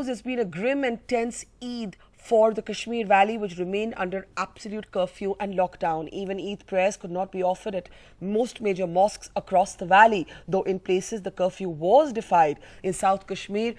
course, it's been a grim and tense Eid for the Kashmir Valley, which remained under absolute curfew and lockdown. Even Eid prayers could not be offered at most major mosques across the valley, though in places the curfew was defied. In South Kashmir,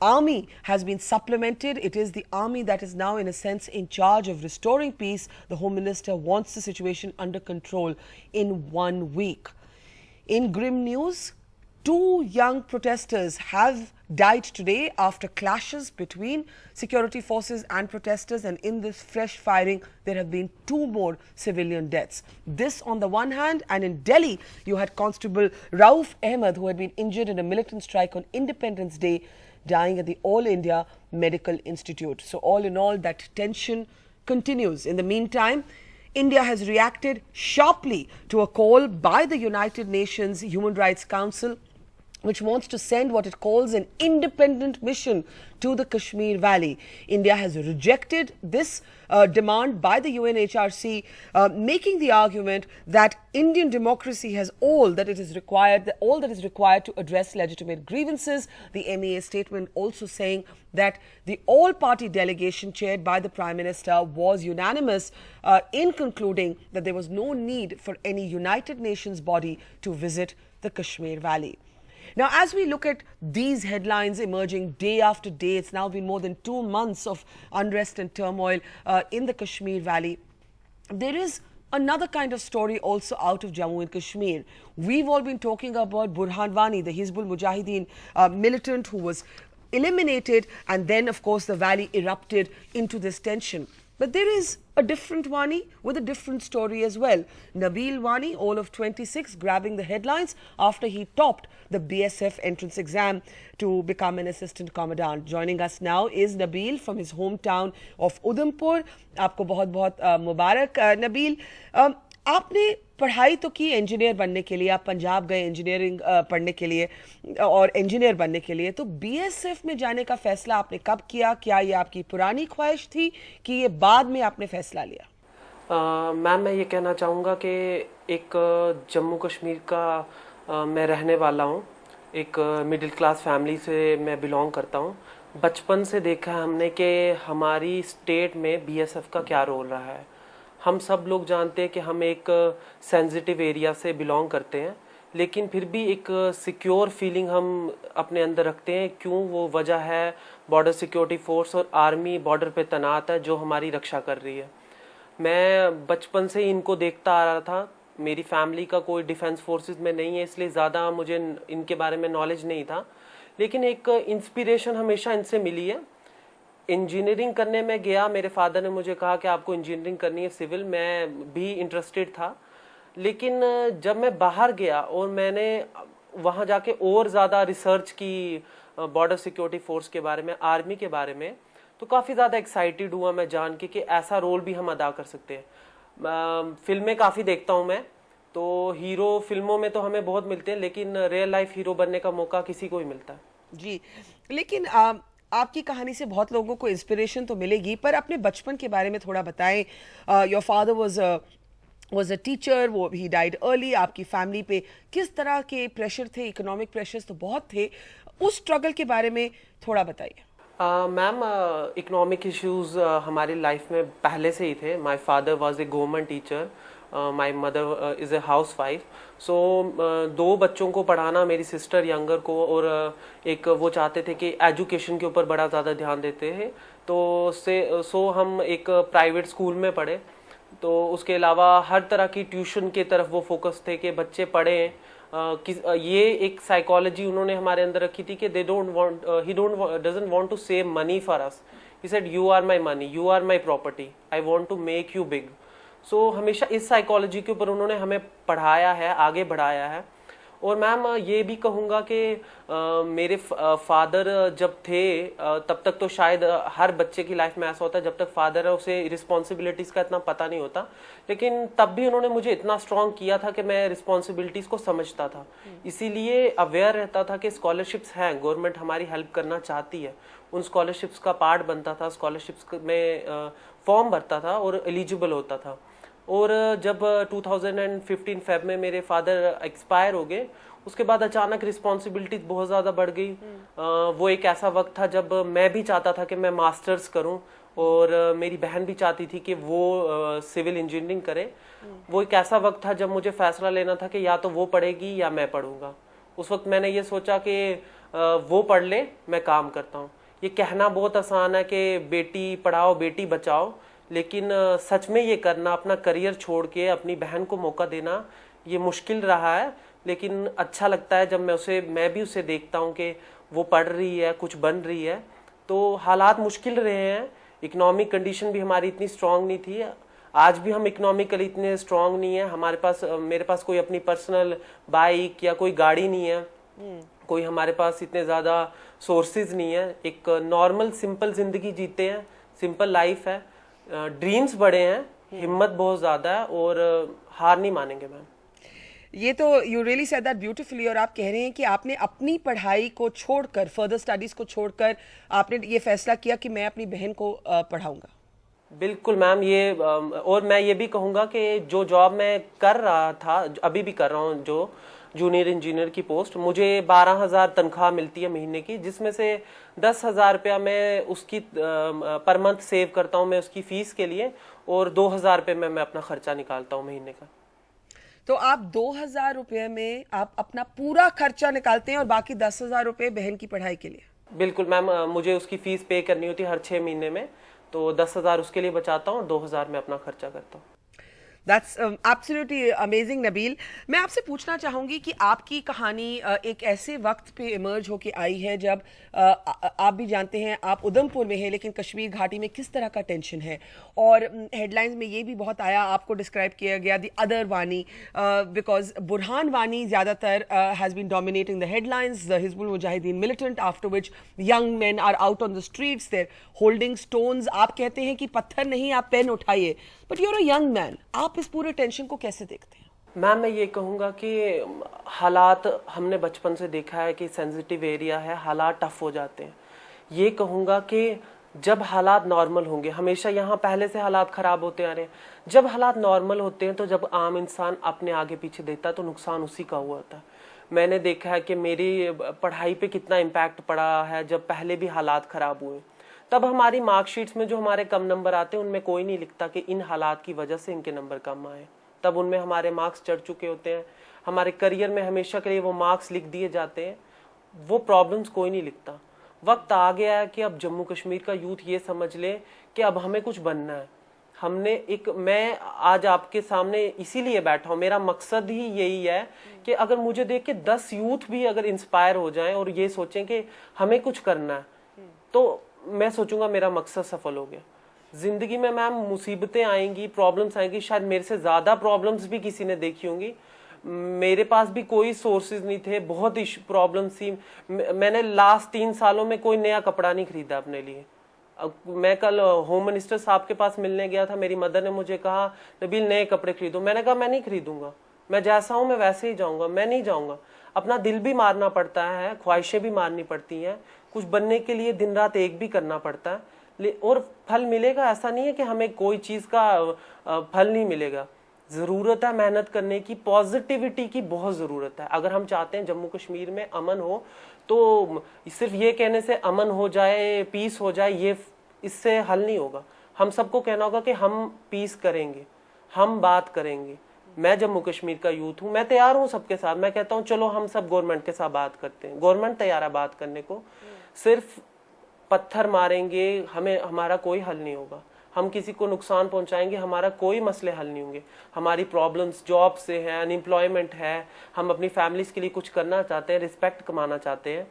army has been supplemented. It is the army that is now, in a sense, in charge of restoring peace. The Home Minister wants the situation under control in 1 week. In grim news, 2 young protesters have died today after clashes between security forces and protesters, and in this fresh firing there have been 2 more civilian deaths. This on the one hand, and in Delhi you had Constable Rauf Ahmed, who had been injured in a militant strike on Independence Day, dying at the All India Medical Institute. So all in all, that tension continues. In the meantime, India has reacted sharply to a call by the United Nations Human Rights Council, which wants to send what it calls an independent mission to the Kashmir Valley. India has rejected this demand by the UNHRC, making the argument that Indian democracy has all that is required to address legitimate grievances. The MEA statement also saying that the all-party delegation chaired by the Prime Minister was unanimous in concluding that there was no need for any United Nations body to visit the Kashmir Valley. Now, as we look at these headlines emerging day after day, it's now been more than 2 months of unrest and turmoil in the Kashmir Valley. There is another kind of story also out of Jammu and Kashmir. We've all been talking about Burhan Wani, the Hizbul Mujahideen militant who was eliminated, and then, of course, the valley erupted into this tension. But there is a different Wani with a different story as well. Nabil Wani, all of 26, grabbing the headlines after he topped the BSF entrance exam to become an assistant commandant. Joining us now is Nabil from his hometown of Udhampur. आपको बहुत-बहुत मुबारक Nabil. आपने पढ़ाई तो की engineer बनने के लिए, आप पंजाब गए इंजीनियरिंग पढ़ने के लिए और इंजीनियर बनने के लिए, तो बीएसएफ में जाने का फैसला आपने कब किया? क्या ये आपकी पुरानी ख्वाहिश थी कि ये बाद में आपने फैसला लिया? मैम, मैं ये कहना चाहूँगा कि एक जम्मू कश्मीर का मैं रहने वाला हूँ, एक मिडिल क्लास फैमिली से मैं बिलोंग करता हूँ। बचपन से देखा है हमने कि हमारी स्टेट में बीएसएफ का क्या रोल रहा है। हम सब लोग जानते हैं कि हम एक सेंसिटिव एरिया से बिलोंग करते हैं, लेकिन फिर भी एक सिक्योर फीलिंग हम अपने अंदर रखते हैं। क्यों? वो वजह है बॉर्डर सिक्योरिटी फोर्स और आर्मी बॉर्डर पे तैनात है जो हमारी रक्षा कर रही है। मैं बचपन से इनको देखता आ रहा था। मेरी फैमिली का कोई डिफेंस फोर्सेस में नहीं है, इसलिए ज़्यादा मुझे इनके बारे में नॉलेज नहीं था, लेकिन एक इंस्पिरेशन हमेशा इनसे मिली है। इंजीनियरिंग करने में गया, मेरे फादर ने मुझे कहा कि आपको इंजीनियरिंग करनी है सिविल, मैं भी इंटरेस्टेड था। लेकिन जब मैं बाहर गया और मैंने वहाँ जाके और ज़्यादा रिसर्च की बॉर्डर सिक्योरिटी फोर्स के बारे में, आर्मी के बारे में, तो काफ़ी ज़्यादा एक्साइटेड हुआ मैं जान के कि ऐसा रोल भी हम अदा कर सकते हैं। फिल्में काफ़ी देखता हूँ मैं, तो हीरो फिल्मों में तो हमें बहुत मिलते हैं, लेकिन रियल लाइफ हीरो बनने का मौका किसी को ही मिलता है। जी, लेकिन आपकी कहानी से बहुत लोगों को इंस्पिरेशन तो मिलेगी, पर अपने बचपन के बारे में थोड़ा बताएं। Your father was a teacher, वो ही डाइड अर्ली। आपकी फैमिली पे किस तरह के प्रेशर थे? इकोनॉमिक प्रेशर्स तो बहुत थे, उस स्ट्रगल के बारे में थोड़ा बताइए। मैम, इकोनॉमिक इश्यूज हमारी लाइफ में पहले से ही थे। My father was a government teacher, my mother is a housewife. सो 2 बच्चों को पढ़ाना, मेरी सिस्टर यंगर को, और एक वो चाहते थे कि एजुकेशन के ऊपर बड़ा ज़्यादा ध्यान देते हैं, तो सो हम एक प्राइवेट स्कूल में पढ़े। तो उसके अलावा हर तरह की ट्यूशन की तरफ वो फोकस थे कि बच्चे पढ़ें। ये एक साइकोलॉजी उन्होंने हमारे अंदर रखी थी कि he doesn't want to save money for us. He said you are my money, you are my property, I want to make you big. So हमेशा इस साइकोलॉजी के ऊपर उन्होंने हमें पढ़ाया है, आगे बढ़ाया है। और मैम, ये भी कहूँगा कि मेरे फादर जब थे तब तक तो शायद हर बच्चे की लाइफ में ऐसा होता है, जब तक फादर है उसे रिस्पॉन्सिबिलिटीज़ का इतना पता नहीं होता, लेकिन तब भी उन्होंने मुझे इतना स्ट्रॉन्ग किया था कि मैं रिस्पॉन्सिबिलिटीज़ को समझता था। इसीलिए अवेयर रहता था कि स्कॉलरशिप्स हैं, गवर्नमेंट हमारी हेल्प करना चाहती है, उन स्कॉलरशिप्स का पार्ट बनता था, स्कॉलरशिप्स में फॉर्म भरता था और एलिजिबल होता था। और जब 2015 फेब में मेरे फादर एक्सपायर हो गए, उसके बाद अचानक रिस्पॉन्सिबिलिटी बहुत ज़्यादा बढ़ गई। वो एक ऐसा वक्त था जब मैं भी चाहता था कि मैं मास्टर्स करूं और मेरी बहन भी चाहती थी कि वो सिविल इंजीनियरिंग करे। वो एक ऐसा वक्त था जब मुझे फैसला लेना था कि या तो वो पढ़ेगी या मैं पढ़ूंगा। उस वक्त मैंने ये सोचा कि वो पढ़ ले, मैं काम करता हूँ। ये कहना बहुत आसान है कि बेटी पढ़ाओ बेटी बचाओ, लेकिन सच में ये करना, अपना करियर छोड़ के अपनी बहन को मौका देना, ये मुश्किल रहा है। लेकिन अच्छा लगता है जब मैं भी उसे देखता हूँ कि वो पढ़ रही है, कुछ बन रही है। तो हालात मुश्किल रहे हैं, इकोनॉमिक कंडीशन भी हमारी इतनी स्ट्रांग नहीं थी। आज भी हम इकोनॉमिकली इतने स्ट्रांग नहीं है। मेरे पास कोई अपनी पर्सनल बाइक या कोई गाड़ी नहीं है, कोई हमारे पास इतने ज़्यादा सोर्सेज नहीं है। एक नॉर्मल सिंपल जिंदगी जीते हैं, सिंपल लाइफ है। ड्रीम्स बड़े हैं, हिम्मत बहुत ज़्यादा है और हार नहीं मानेंगे मैम। ये तो you really said that beautifully. और आप कह रहे हैं कि आपने अपनी पढ़ाई को छोड़कर, फर्दर स्टडीज को छोड़कर, आपने ये फैसला किया कि मैं अपनी बहन को पढ़ाऊंगा। बिल्कुल मैम, ये और मैं ये भी कहूँगा कि जो जॉब मैं कर रहा था, अभी भी कर रहा हूँ, जो जूनियर इंजीनियर की पोस्ट, मुझे 12,000 तनख्वाह मिलती है महीने की, जिसमें से 10,000 रुपया मैं उसकी पर मंथ सेव करता हूँ मैं उसकी फीस के लिए, और 2,000 रुपये में मैं अपना खर्चा निकालता हूँ महीने का। तो आप 2,000 रुपये में आप अपना पूरा खर्चा निकालते हैं और बाकी 10,000 रुपये बहन की पढ़ाई के लिए? बिल्कुल मैम, मुझे उसकी फीस पे करनी होती है हर 6 महीने में, तो 10,000 उसके लिए बचाता हूँ, 2,000 में अपना खर्चा करता हूँ। That's absolutely amazing Nabeel. मैं आपसे पूछना चाहूँगी कि आपकी कहानी एक ऐसे वक्त पे इमर्ज होके आई है जब आप भी जानते हैं, आप उधमपुर में हैं, लेकिन कश्मीर घाटी में किस तरह का टेंशन है। और हेडलाइंस में ये भी बहुत आया, आपको डिस्क्राइब किया गया the other Wani, because Burhan Wani ज़्यादातर has been dominating the headlines, the Hizbul Mujahideen militant, after which young man are out on the streets, they're holding stones. आप कहते हैं कि पत्थर नहीं, आप पेन उठाइए, but you are a young man. आप इस पूरे टेंशन को कैसे देखते हैं? मैम, मैं ये कहूँगा कि हालात हमने बचपन से देखा है कि सेंसिटिव एरिया है, हालात टफ हो जाते हैं। ये कहूँगा कि जब हालात नॉर्मल होंगे, हमेशा यहाँ पहले से हालात ख़राब होते आ रहे हैं, जब हालात नॉर्मल होते हैं तो जब आम इंसान अपने आगे पीछे देखता है तो नुकसान उसी का हुआ होता है। मैंने देखा है कि मेरी पढ़ाई पे कितना इम्पैक्ट पड़ा है जब पहले भी हालात ख़राब हुए। तब हमारी मार्कशीट्स में जो हमारे कम नंबर आते हैं उनमें कोई नहीं लिखता कि इन हालात की वजह से इनके नंबर कम आए, तब उनमें हमारे मार्क्स चढ़ चुके होते हैं। हमारे करियर में हमेशा के लिए वो मार्क्स लिख दिए जाते हैं, वो प्रॉब्लम्स कोई नहीं लिखता। वक्त आ गया है कि अब जम्मू कश्मीर का यूथ ये समझ ले कि अब हमें कुछ बनना है। मैं आज आपके सामने इसीलिए बैठा हूँ, मेरा मकसद ही यही है कि अगर मुझे देख के 10 यूथ भी अगर इंस्पायर हो जाएं और ये सोचें कि हमें कुछ करना है, तो मैं सोचूंगा मेरा मकसद सफल हो गया। जिंदगी में मैम मुसीबतें आएंगी, प्रॉब्लम्स आएंगी, शायद मेरे से ज्यादा प्रॉब्लम्स भी किसी ने देखी होंगी। मेरे पास भी कोई सोर्सेज नहीं थे, बहुत प्रॉब्लम्स थी। मैंने लास्ट 3 सालों में कोई नया कपड़ा नहीं खरीदा अपने लिए। मैं कल होम मिनिस्टर साहब के पास मिलने गया था, मेरी मदर ने मुझे कहा नबील नए कपड़े खरीदो। मैंने कहा मैं नहीं खरीदूंगा, मैं जैसा हूं मैं वैसे ही जाऊंगा, मैं नहीं जाऊंगा। अपना दिल भी मारना पड़ता है, ख्वाहिशें भी मारनी पड़ती हैं, कुछ बनने के लिए दिन रात एक भी करना पड़ता है, और फल मिलेगा। ऐसा नहीं है कि हमें कोई चीज का फल नहीं मिलेगा। जरूरत है मेहनत करने की, पॉजिटिविटी की बहुत जरूरत है। अगर हम चाहते हैं जम्मू कश्मीर में अमन हो, तो सिर्फ ये कहने से अमन हो जाए, पीस हो जाए, ये इससे हल नहीं होगा। हम सबको कहना होगा कि हम पीस करेंगे, हम बात करेंगे। मैं जम्मू कश्मीर का यूथ हूँ, मैं तैयार हूँ सबके साथ। मैं कहता हूँ चलो हम सब गवर्नमेंट के साथ बात करते हैं, गवर्नमेंट तैयार है बात करने को। सिर्फ पत्थर मारेंगे हमारा कोई हल नहीं होगा। हम किसी को नुकसान पहुंचाएंगे, हमारा कोई मसले हल नहीं होंगे। हमारी प्रॉब्लम्स जॉब से है, अनएम्प्लॉयमेंट है, हम अपनी फैमिलीज के लिए कुछ करना चाहते हैं, रिस्पेक्ट कमाना चाहते हैं,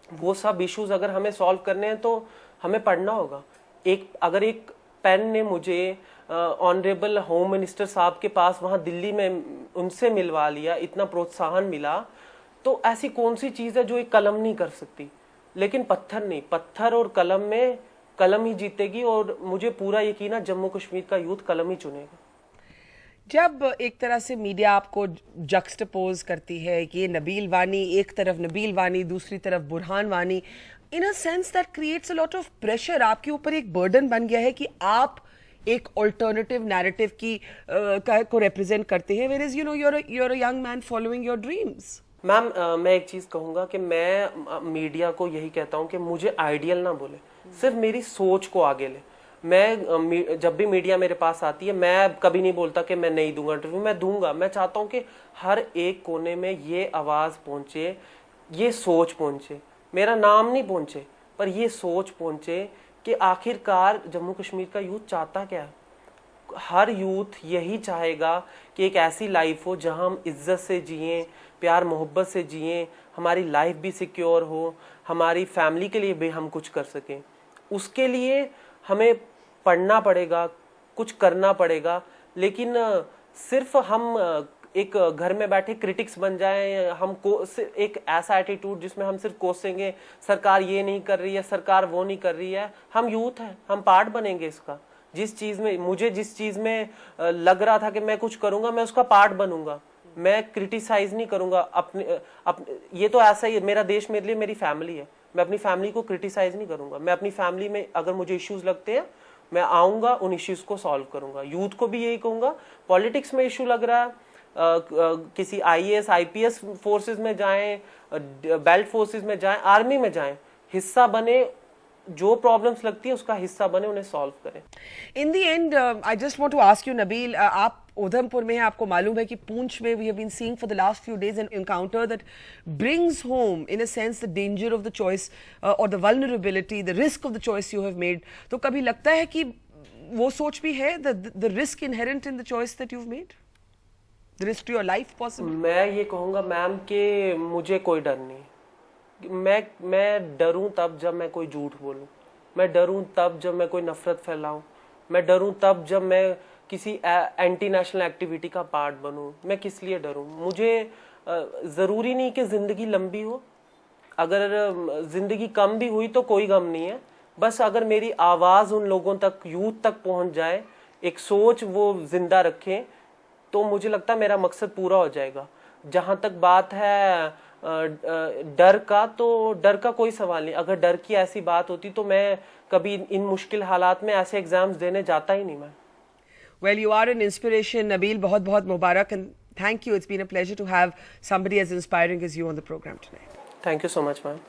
वो सब इश्यूज अगर हमें सॉल्व करने हैं तो हमें पढ़ना होगा। अगर एक पेन ने मुझे ऑनरेबल होम मिनिस्टर साहब के पास वहां दिल्ली में उनसे मिलवा लिया, इतना प्रोत्साहन मिला, तो ऐसी कौन सी चीज है जो एक कलम नहीं कर सकती। लेकिन पत्थर नहीं, पत्थर और कलम में कलम ही जीतेगी, और मुझे पूरा यकीन है जम्मू कश्मीर का यूथ कलम ही चुनेगा। जब एक तरह से मीडिया आपको जक्सटपोज करती है कि ये नबील वानी, एक तरफ नबील वानी, दूसरी तरफ Burhan Wani, in a sense that creates a lot of pressure. आपके ऊपर एक बर्डन बन गया है कि आप एक ऑल्टरनेटिव नैरेटिव की को रिप्रेजेंट करते हैं, where is you are a young man following your dreams. Ma'am मैं एक चीज़ कहूँगा कि मैं मीडिया को यही कहता हूँ कि मुझे आइडियल ना बोले, सिर्फ मेरी सोच को आगे ले। मैं जब भी मीडिया मेरे पास आती है, मैं कभी नहीं बोलता कि मैं नहीं दूंगा इंटरव्यू, मैं दूंगा। मैं चाहता हूँ कि हर एक कोने में ये आवाज़ पहुँचे, ये सोच पहुँचे, मेरा नाम नहीं पहुँचे पर ये सोच पहुँचे कि आखिरकार जम्मू कश्मीर का यूथ चाहता क्या है। हर यूथ यही चाहेगा कि एक ऐसी लाइफ हो जहां हम इज्जत से जिएं, प्यार मोहब्बत से जिएं, हमारी लाइफ भी सिक्योर हो, हमारी फैमिली के लिए भी हम कुछ कर सकें। उसके लिए हमें पढ़ना पड़ेगा, कुछ करना पड़ेगा, लेकिन सिर्फ हम एक घर में बैठे क्रिटिक्स बन जाएं, हमको एक ऐसा एटीट्यूड जिसमें हम सिर्फ कोसेंगे सरकार ये नहीं कर रही है, सरकार वो नहीं कर रही है। हम यूथ हैं, हम पार्ट बनेंगे इसका। जिस चीज में लग रहा था कि मैं कुछ करूंगा, मैं उसका पार्ट बनूंगा। मैं क्रिटिसाइज नहीं करूंगा अपने ये तो ऐसा ही है, मेरा देश मेरे लिए मेरी फैमिली है। मैं अपनी फैमिली को क्रिटिसाइज नहीं करूंगा। मैं अपनी फैमिली में अगर मुझे इश्यूज लगते हैं, मैं आऊंगा, उन इश्यूज को सॉल्व करूंगा। यूथ को भी यही कहूंगा, पॉलिटिक्स में इशू लग रहा है, किसी IAS IPS फोर्सेस में जाएं, बेल्ट फोर्सेस में जाएं, आर्मी में जाएं, हिस्सा बने, जो प्रॉब्लम्स लगती है उसका हिस्सा बने, उन्हें सॉल्व करें। In the end I just want to ask you Nabeel, आप उधमपुर में हैं, आपको मालूम है कि पूंछ में we have been seeing for the last few days an encounter that brings home in a sense the danger of the choice और the vulnerability, the risk of the choice you have made. तो कभी लगता है कि वो सोच भी है, the risk inherent in the choice that you have made, the risk to your life possible? मैं ये कहूंगा मैम कि मुझे कोई डर नहीं। मैं डरूं तब जब मैं कोई झूठ बोलूं, मैं डरूं तब जब मैं कोई नफरत फैलाऊं, मैं डरूं तब जब मैं किसी एंटी नेशनल एक्टिविटी का पार्ट बनूं। मैं किस लिए डरूं? मुझे ज़रूरी नहीं कि ज़िंदगी लंबी हो, अगर ज़िंदगी कम भी हुई तो कोई गम नहीं है। बस अगर मेरी आवाज़ उन लोगों तक, यूथ तक पहुंच जाए, एक सोच वो जिंदा रखें, तो मुझे लगता है मेरा मकसद पूरा हो जाएगा। जहाँ तक बात है डर का, तो डर का कोई सवाल नहीं। अगर डर की ऐसी बात होती तो मैं कभी इन मुश्किल हालात में ऐसे एग्जाम्स देने जाता ही नहीं। मैं Well, you are an inspiration, Nabil. बहुत बहुत मुबारक and thank you. It's been a pleasure to have somebody as inspiring as you on the program tonight. Thank you so much ma'am.